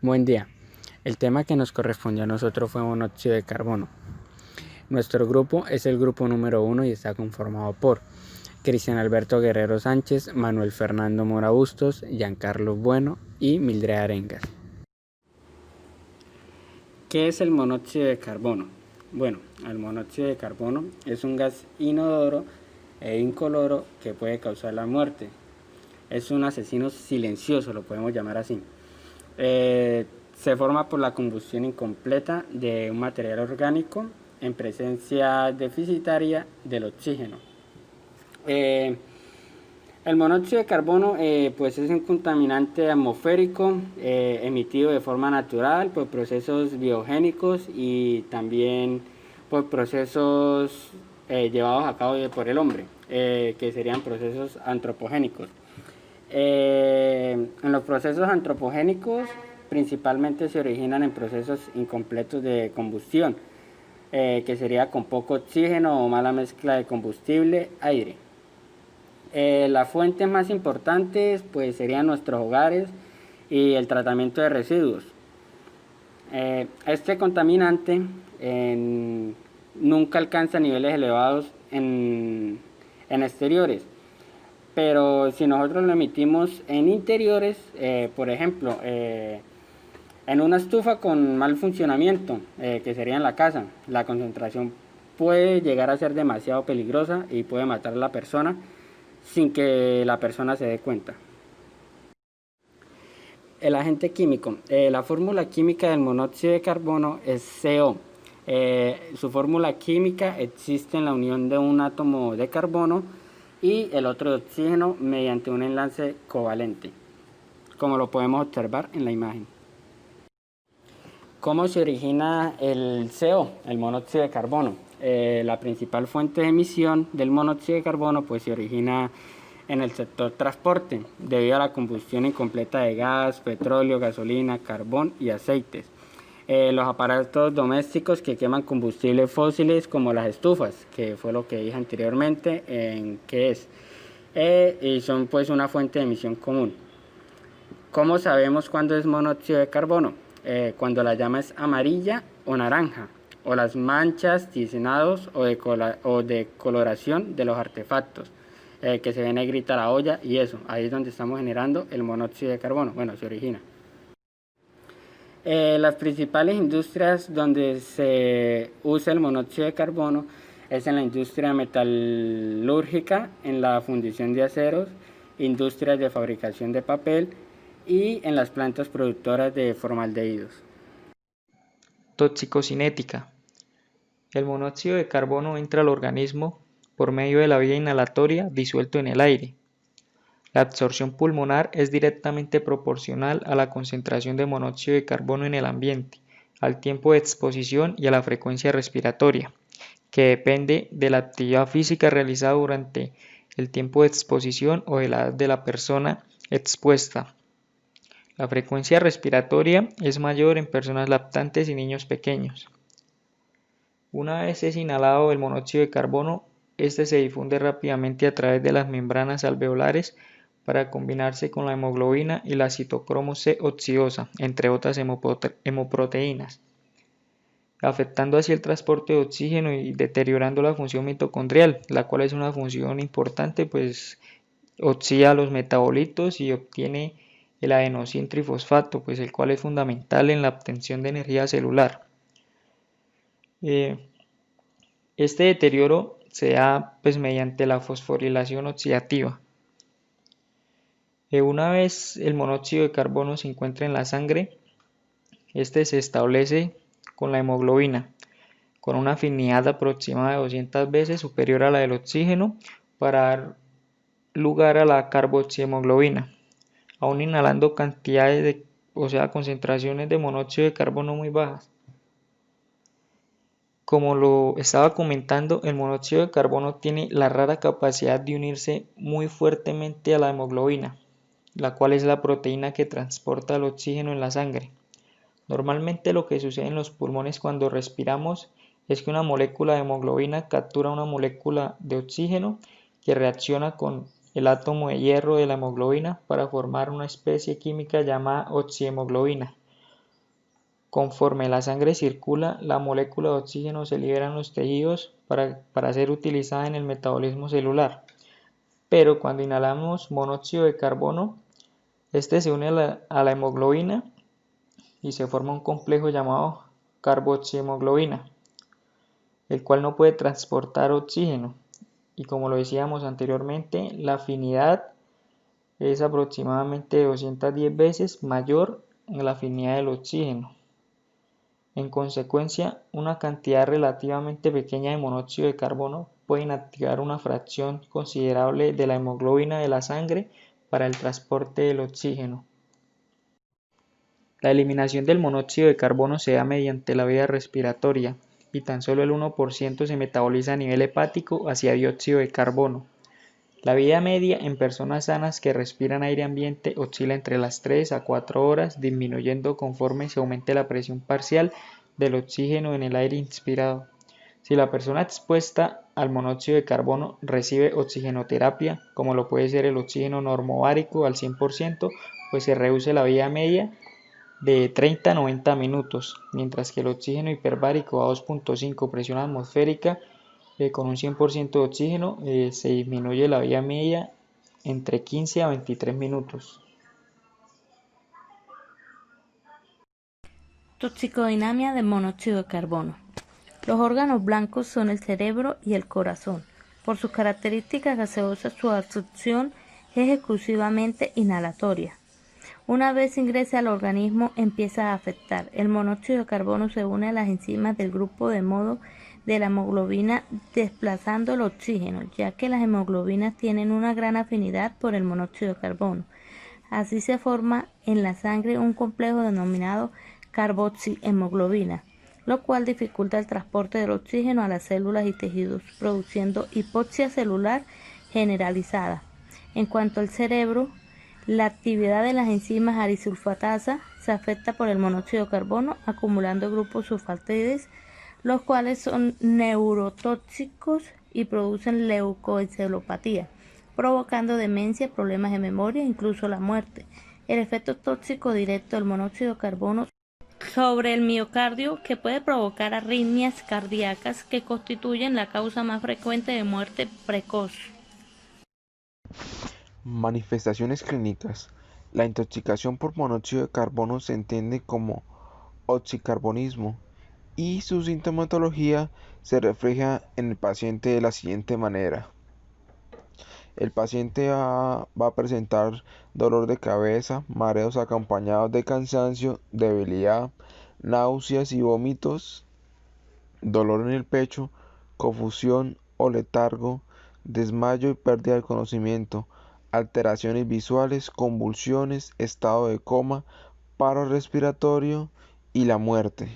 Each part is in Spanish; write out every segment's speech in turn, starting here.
Buen día. El tema que nos correspondió a nosotros fue monóxido de carbono. Nuestro grupo es el grupo número 1 y está conformado por Cristian Alberto Guerrero Sánchez, Manuel Fernando Mora Bustos, Giancarlo Bueno y Mildred Arengas. ¿Qué es el monóxido de carbono? Bueno, el monóxido de carbono es un gas inodoro e incoloro que puede causar la muerte. Es un asesino silencioso, lo podemos llamar así. Se forma por la combustión incompleta de un material orgánico en presencia deficitaria del oxígeno. El monóxido de carbono pues es un contaminante atmosférico emitido de forma natural por procesos biogénicos y también por procesos llevados a cabo por el hombre, que serían procesos antropogénicos. En los procesos antropogénicos principalmente se originan en procesos incompletos de combustión, que sería con poco oxígeno o mala mezcla de combustible-aire. Las fuentes más importantes pues serían nuestros hogares y el tratamiento de residuos. Este contaminante nunca alcanza niveles elevados en exteriores, pero si nosotros lo emitimos en interiores, por ejemplo, en una estufa con mal funcionamiento, que sería en la casa, la concentración puede llegar a ser demasiado peligrosa y puede matar a la persona sin que la persona se dé cuenta. El agente químico. La fórmula química del monóxido de carbono es CO. Su fórmula química existe en la unión de un átomo de carbono y el otro de oxígeno mediante un enlace covalente, como lo podemos observar en la imagen. ¿Cómo se origina el CO, el monóxido de carbono? La principal fuente de emisión del monóxido de carbono pues se origina en el sector transporte, debido a la combustión incompleta de gas, petróleo, gasolina, carbón y aceites. Los aparatos domésticos que queman combustibles fósiles como las estufas, que fue lo que dije anteriormente, que es, y son pues una fuente de emisión común. ¿Cómo sabemos cuándo es monóxido de carbono? Cuando la llama es amarilla o naranja, o las manchas, tiznados o de coloración de los artefactos, que se ve negrita la olla y eso, ahí es donde estamos generando el monóxido de carbono, bueno, se origina. Las principales industrias donde se usa el monóxido de carbono es en la industria metalúrgica, en la fundición de aceros, industrias de fabricación de papel y en las plantas productoras de formaldehídos. Toxicocinética. El monóxido de carbono entra al organismo por medio de la vía inhalatoria disuelto en el aire. La absorción pulmonar es directamente proporcional a la concentración de monóxido de carbono en el ambiente, al tiempo de exposición y a la frecuencia respiratoria, que depende de la actividad física realizada durante el tiempo de exposición o de la edad de la persona expuesta. La frecuencia respiratoria es mayor en personas lactantes y niños pequeños. Una vez es inhalado el monóxido de carbono, este se difunde rápidamente a través de las membranas alveolares para combinarse con la hemoglobina y la citocromo C oxidasa, entre otras hemoproteínas, afectando así el transporte de oxígeno y deteriorando la función mitocondrial, la cual es una función importante, pues oxida los metabolitos y obtiene el adenosín trifosfato, pues el cual es fundamental en la obtención de energía celular. Este deterioro se da pues mediante la fosforilación oxidativa. Una vez el monóxido de carbono se encuentra en la sangre, este se establece con la hemoglobina, con una afinidad aproximada de 200 veces superior a la del oxígeno para dar lugar a la carboxihemoglobina, aún inhalando cantidades concentraciones de monóxido de carbono muy bajas. Como lo estaba comentando, el monóxido de carbono tiene la rara capacidad de unirse muy fuertemente a la hemoglobina, la cual es la proteína que transporta el oxígeno en la sangre. Normalmente lo que sucede en los pulmones cuando respiramos es que una molécula de hemoglobina captura una molécula de oxígeno que reacciona con el átomo de hierro de la hemoglobina para formar una especie química llamada oxihemoglobina, Conforme la sangre circula, la molécula de oxígeno se libera en los tejidos para ser utilizada en el metabolismo celular. Pero cuando inhalamos monóxido de carbono, este se une a la hemoglobina y se forma un complejo llamado carboxihemoglobina, el cual no puede transportar oxígeno. Y como lo decíamos anteriormente, la afinidad es aproximadamente 210 veces mayor en la afinidad del oxígeno. En consecuencia, una cantidad relativamente pequeña de monóxido de carbono puede inactivar una fracción considerable de la hemoglobina de la sangre para el transporte del oxígeno. La eliminación del monóxido de carbono se da mediante la vía respiratoria y tan solo el 1% se metaboliza a nivel hepático hacia dióxido de carbono. La vida media en personas sanas que respiran aire ambiente oscila entre las 3 a 4 horas, disminuyendo conforme se aumente la presión parcial del oxígeno en el aire inspirado. Si la persona expuesta al monóxido de carbono recibe oxigenoterapia, como lo puede ser el oxígeno normovárico al 100%, pues se reduce la vida media de 30 a 90 minutos, mientras que el oxígeno hiperbárico a 2.5 presión atmosférica con un 100% de oxígeno se disminuye la vida media entre 15 a 23 minutos. Toxicodinamia del monóxido de carbono. Los órganos blancos son el cerebro y el corazón. Por sus características gaseosas, su absorción es exclusivamente inhalatoria. Una vez ingrese al organismo, empieza a afectar. El monóxido de carbono se une a las enzimas del grupo de modo de la hemoglobina desplazando el oxígeno, ya que las hemoglobinas tienen una gran afinidad por el monóxido de carbono. Así se forma en la sangre un complejo denominado carboxihemoglobina, lo cual dificulta el transporte del oxígeno a las células y tejidos, produciendo hipoxia celular generalizada. En cuanto al cerebro, la actividad de las enzimas arisulfatasa se afecta por el monóxido de carbono, acumulando grupos sulfatides, los cuales son neurotóxicos y producen leucoencefalopatía, provocando demencia, problemas de memoria e incluso la muerte. El efecto tóxico directo del monóxido de carbono sobre el miocardio, que puede provocar arritmias cardíacas que constituyen la causa más frecuente de muerte precoz. Manifestaciones clínicas. La intoxicación por monóxido de carbono se entiende como oxicarbonismo y su sintomatología se refleja en el paciente de la siguiente manera. El paciente va a presentar dolor de cabeza, mareos acompañados de cansancio, debilidad, náuseas y vómitos, dolor en el pecho, confusión o letargo, desmayo y pérdida del conocimiento, alteraciones visuales, convulsiones, estado de coma, paro respiratorio y la muerte.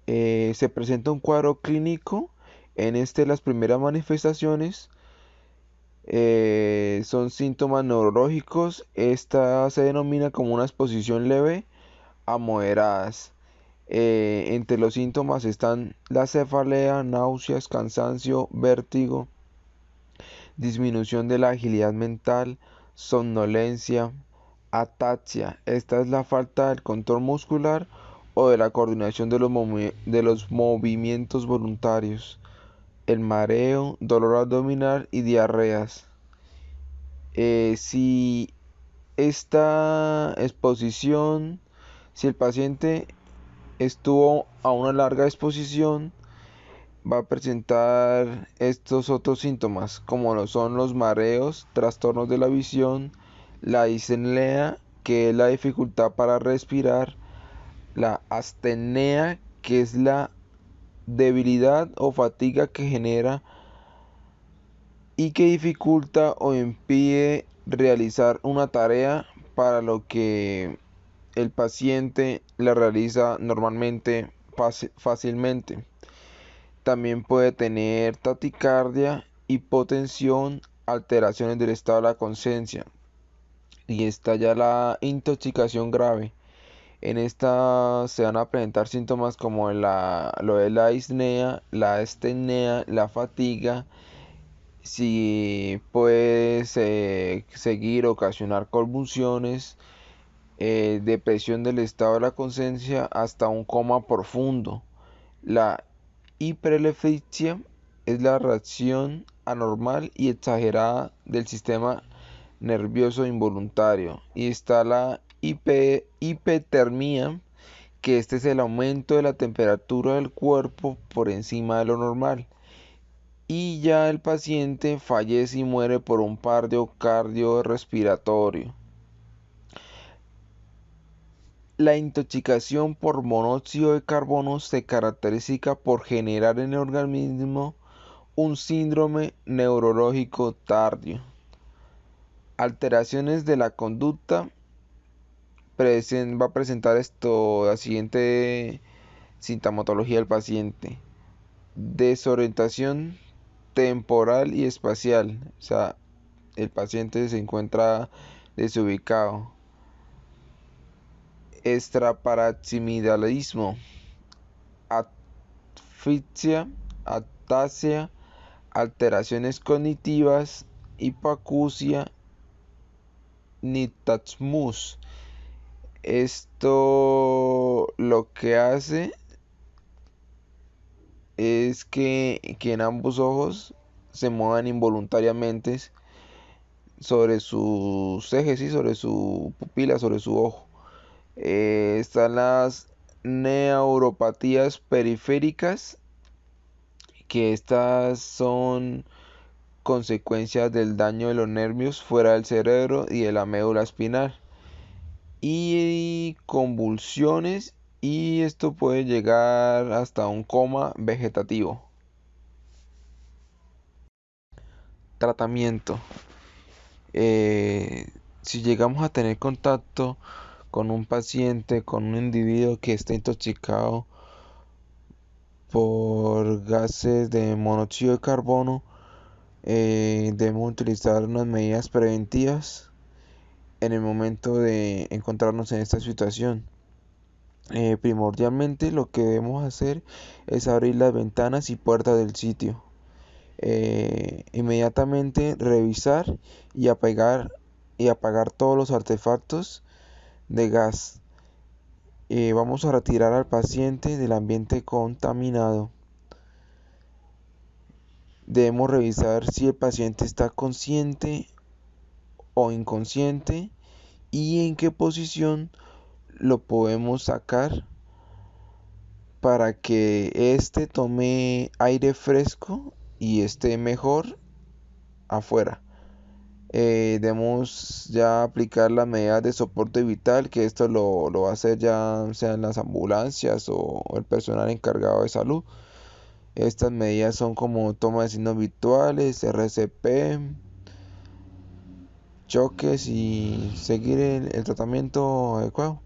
Se presenta un cuadro clínico. En las primeras manifestaciones son síntomas neurológicos. Esta se denomina como una exposición leve a moderadas. Entre los síntomas están la cefalea, náuseas, cansancio, vértigo, disminución de la agilidad mental, somnolencia, ataxia. Esta es la falta del control muscular o de la coordinación de los movimientos voluntarios, el mareo, dolor abdominal y diarreas. Si esta exposición, si el paciente estuvo a una larga exposición, va a presentar estos otros síntomas, como lo son los mareos, trastornos de la visión, la disnea, que es la dificultad para respirar, la astenia, que es la debilidad o fatiga que genera y que dificulta o impide realizar una tarea para lo que el paciente la realiza normalmente fácilmente. También puede tener taquicardia, hipotensión, alteraciones del estado de la conciencia. Y está ya la intoxicación grave. En esta se van a presentar síntomas como lo de la disnea, la astenia, la fatiga. Si puede seguir ocasionar convulsiones, depresión del estado de la conciencia hasta un coma profundo. La hiperlefixia es la reacción anormal y exagerada del sistema nervioso involuntario. Y está la hipertermia, que este es el aumento de la temperatura del cuerpo por encima de lo normal. Y ya el paciente fallece y muere por un paro cardiorrespiratorio. La intoxicación por monóxido de carbono se caracteriza por generar en el organismo un síndrome neurológico tardío. Alteraciones de la conducta. Va a presentar la siguiente sintomatología del paciente: desorientación temporal y espacial, o sea, el paciente se encuentra desubicado. Extraparaximidalismo, asfixia, ataxia, alteraciones cognitivas, hipoacusia, nitazmus. Esto lo que hace es que en ambos ojos se muevan involuntariamente sobre sus ejes, y sobre su pupila, sobre su ojo. Están las neuropatías periféricas, que estas son consecuencias del daño de los nervios fuera del cerebro y de la médula espinal, y convulsiones, y esto puede llegar hasta un coma vegetativo. Tratamiento. Si llegamos a tener contacto con un paciente, con un individuo que está intoxicado por gases de monóxido de carbono, debemos utilizar unas medidas preventivas en el momento de encontrarnos en esta situación. Primordialmente lo que debemos hacer es abrir las ventanas y puertas del sitio. Inmediatamente revisar y apagar todos los artefactos de gas. Vamos a retirar al paciente del ambiente contaminado. Debemos revisar si el paciente está consciente o inconsciente y en qué posición lo podemos sacar para que éste tome aire fresco y esté mejor afuera. Debemos ya aplicar las medidas de soporte vital, que esto lo va a hacer ya sean las ambulancias o el personal encargado de salud. Estas medidas son como toma de signos visuales, RCP, choques y seguir el tratamiento adecuado.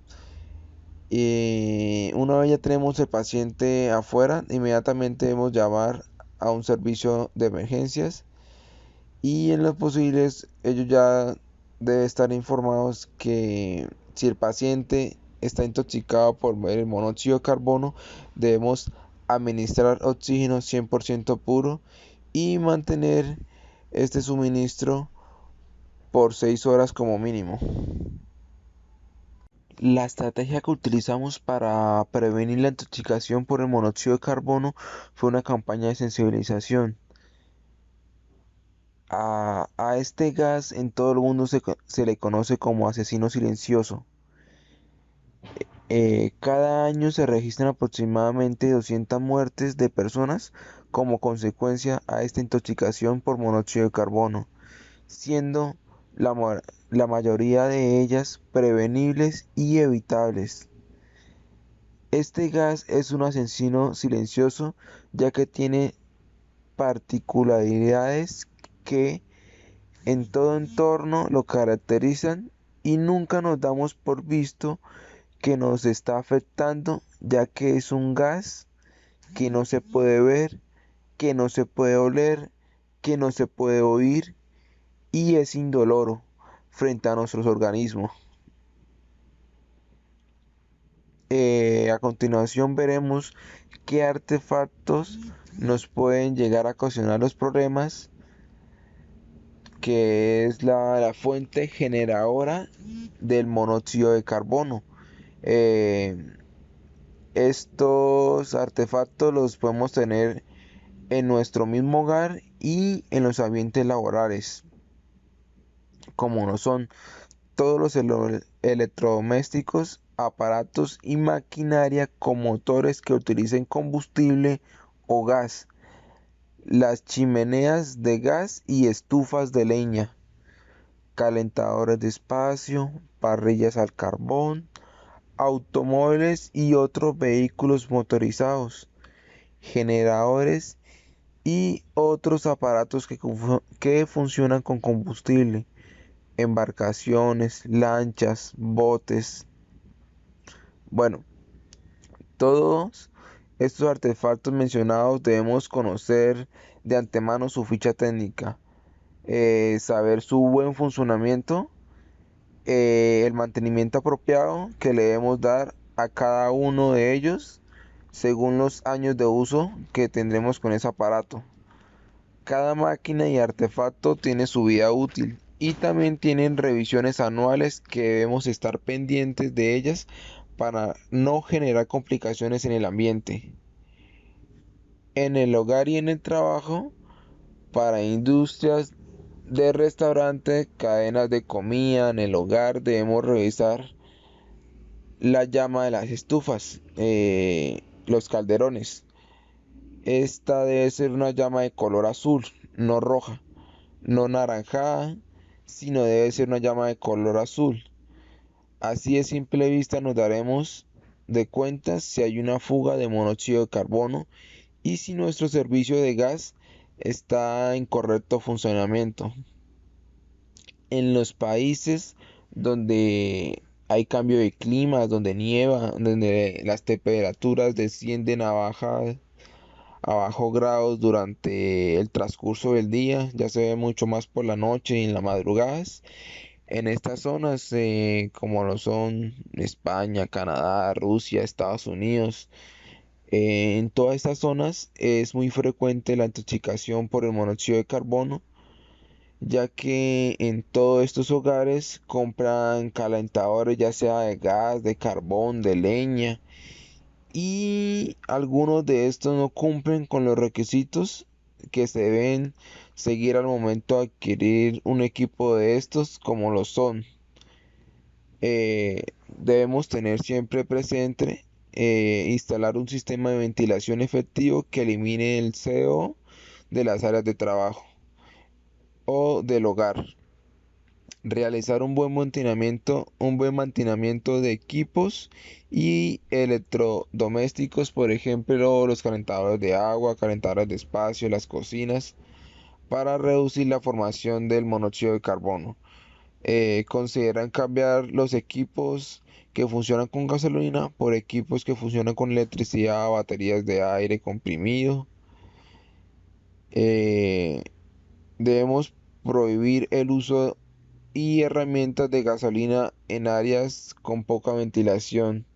Una vez ya tenemos el paciente afuera, inmediatamente debemos llamar a un servicio de emergencias, y en lo posible ellos ya deben estar informados que si el paciente está intoxicado por el monóxido de carbono, debemos administrar oxígeno 100% puro y mantener este suministro por 6 horas como mínimo. La estrategia que utilizamos para prevenir la intoxicación por el monóxido de carbono fue una campaña de sensibilización. A este gas en todo el mundo se le conoce como asesino silencioso. Cada año se registran aproximadamente 200 muertes de personas como consecuencia a esta intoxicación por monóxido de carbono, siendo la mayoría de ellas prevenibles y evitables. Este gas es un asesino silencioso, ya que tiene particularidades que en todo entorno lo caracterizan, y nunca nos damos por visto que nos está afectando, ya que es un gas que no se puede ver, que no se puede oler, que no se puede oír, y es indoloro frente a nuestros organismos. A continuación veremos qué artefactos nos pueden llegar a ocasionar los problemas que es la fuente generadora del monóxido de carbono. Eh, Estos artefactos los podemos tener en nuestro mismo hogar y en los ambientes laborales, como no son todos los electrodomésticos, aparatos y maquinaria con motores que utilicen combustible o gas, las chimeneas de gas y estufas de leña, calentadores de espacio, parrillas al carbón, automóviles y otros vehículos motorizados, generadores y otros aparatos que funcionan con combustible, embarcaciones, lanchas, botes. Bueno, todos estos artefactos mencionados debemos conocer de antemano su ficha técnica, saber su buen funcionamiento, el mantenimiento apropiado que le debemos dar a cada uno de ellos según los años de uso que tendremos con ese aparato. Cada máquina y artefacto tiene su vida útil y también tienen revisiones anuales que debemos estar pendientes de ellas para no generar complicaciones en el ambiente, en el hogar y en el trabajo. Para industrias de restaurante, cadenas de comida, en el hogar debemos revisar la llama de las estufas, los calderones. Esta debe ser una llama de color azul, no roja, no naranjada, sino debe ser una llama de color azul. Así de simple vista nos daremos de cuenta si hay una fuga de monóxido de carbono y si nuestro servicio de gas está en correcto funcionamiento. En los países donde hay cambio de clima, donde nieva, donde las temperaturas descienden a bajo grados durante el transcurso del día, ya se ve mucho más por la noche y en las madrugadas. En estas zonas, como lo son España, Canadá, Rusia, Estados Unidos, en todas estas zonas es muy frecuente la intoxicación por el monóxido de carbono, ya que en todos estos hogares compran calentadores ya sea de gas, de carbón, de leña, y algunos de estos no cumplen con los requisitos que se deben seguir al momento de adquirir un equipo de estos, como lo son. Debemos tener siempre presente instalar un sistema de ventilación efectivo que elimine el CO de las áreas de trabajo o del hogar. Realizar un buen mantenimiento de equipos y electrodomésticos, por ejemplo, los calentadores de agua, calentadores de espacio, las cocinas, para reducir la formación del monóxido de carbono. Consideran cambiar los equipos que funcionan con gasolina por equipos que funcionan con electricidad, baterías de aire comprimido. Eh, Debemos prohibir el uso y herramientas de gasolina en áreas con poca ventilación.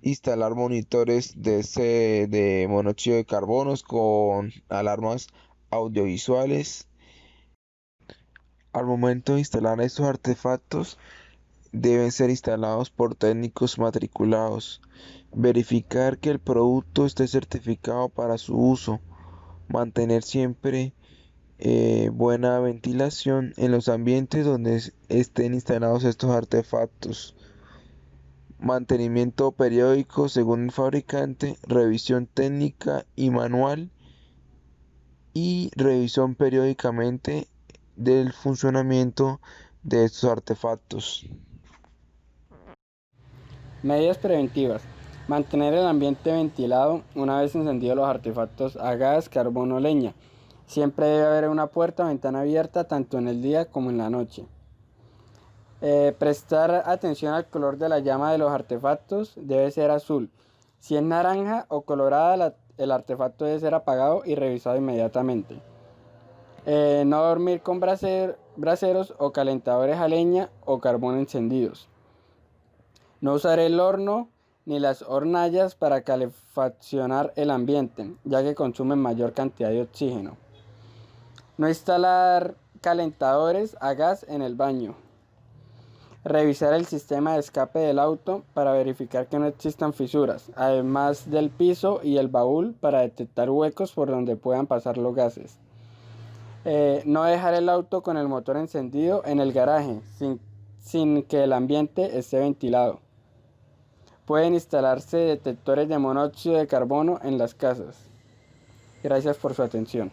Instalar monitores de monóxido de carbono con alarmas audiovisuales. Al momento de instalar estos artefactos, deben ser instalados por técnicos matriculados. Verificar que el producto esté certificado para su uso. Mantener siempre buena ventilación en los ambientes donde estén instalados estos artefactos. Mantenimiento periódico según el fabricante, revisión técnica y manual y revisión periódicamente del funcionamiento de estos artefactos. Medidas preventivas. Mantener el ambiente ventilado una vez encendidos los artefactos a gas, carbón o leña. Siempre debe haber una puerta o ventana abierta tanto en el día como en la noche. Prestar atención al color de la llama de los artefactos, debe ser azul. Si es naranja o colorada, el artefacto debe ser apagado y revisado inmediatamente. No dormir con braseros o calentadores a leña o carbón encendidos. No usar el horno ni las hornallas para calefaccionar el ambiente, ya que consumen mayor cantidad de oxígeno. No instalar calentadores a gas en el baño. Revisar el sistema de escape del auto para verificar que no existan fisuras, además del piso y el baúl para detectar huecos por donde puedan pasar los gases. No dejar el auto con el motor encendido en el garaje sin que el ambiente esté ventilado. Pueden instalarse detectores de monóxido de carbono en las casas. Gracias por su atención.